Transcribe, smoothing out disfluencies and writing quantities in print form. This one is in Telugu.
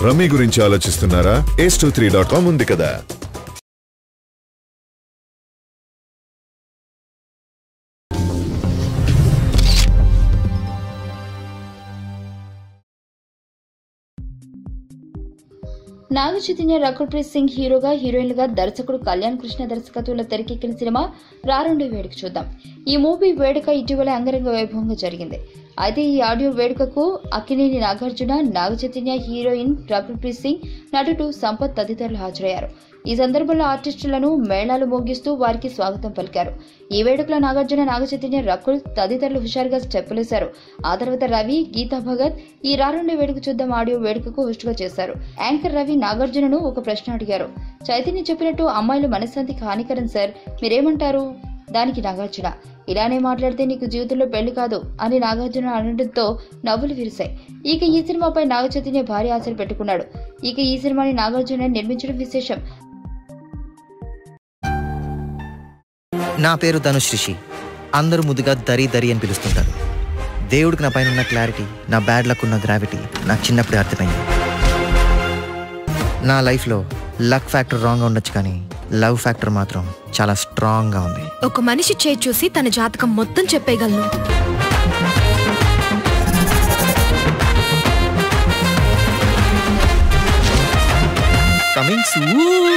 రమ్మీ గురించి ఆలోచిస్తున్నారా? ace23.com ఉంది కదా. నాగ చైతన్య, రకుల్ ప్రీత్ సింగ్ హీరోగా, హీరోయిన్లుగా దర్శకుడు కళ్యాణ్ కృష్ణ దర్శకత్వంలో తెరకెక్కిన సినిమా రారుండే వేడుక చూద్దాం. ఈ మూవీ వేడుక ఇటీవల అంగరంగ వైభవంగా జరిగింది. అయితే ఈ ఆడియో వేడుకకు అక్కినేని నాగార్జున, నాగ చైతన్య, హీరోయిన్ రకుల్ ప్రీత్ సింగ్, నటుడు సంపత్ తదితరులు హాజరయ్యారు. ఈ సందర్భంలో ఆర్టిస్టులను మేళాలు మోగిస్తూ వారికి స్వాగతం పలికారు. ఈ వేడుకలో నాగార్జున, నాగ చైతన్య, రకుల్ తదితరులు హుషారుగా స్టెప్పులేశారు. ఆ తర్వాత రవి, గీతా భగత్ ఈ రారుండే వేడుక చూద్దాం ఆడియో వేడుకకు హోస్టుగా చేశారు. యాంకర్ రవి నాగార్జునను ఒక ప్రశ్న అడిగారు. చైతన్య చెప్పినట్టు అమ్మాయిలు మనశ్శాంతికి హానికరం సార్, మీరేమంటారు? దానికి నాగార్జున, ఇలానే మాట్లాడితే నీకు జీవితంలో పెళ్లి కాదు అని నాగార్జున అనడంతో నవ్వులు విరిశాయి. ఇక ఈ సినిమాపై నాగ చైతన్య భారీ ఆశలు పెట్టుకున్నాడు. ఇక ఈ సినిమాని నాగార్జున నిర్మించడం విశేషం. నా పేరు ధనుష్ రిషి. అందరూ ముద్దుగా దరి దరి అని పిలుస్తుంటారు. దేవుడికి నా పైన ఉన్న క్లారిటీ, నా బ్యాడ్ లక్ ఉన్న గ్రావిటీ నాకు చిన్నప్పుడే అర్థమైంది. నా లైఫ్లో లక్ ఫ్యాక్టర్ రాంగ్గా ఉండొచ్చు, కానీ లవ్ ఫ్యాక్టర్ మాత్రం చాలా స్ట్రాంగ్గా ఉంది. ఒక మనిషి చేయి చూసి తన జాతకం మొత్తం చెప్పేయగలను. Coming soon.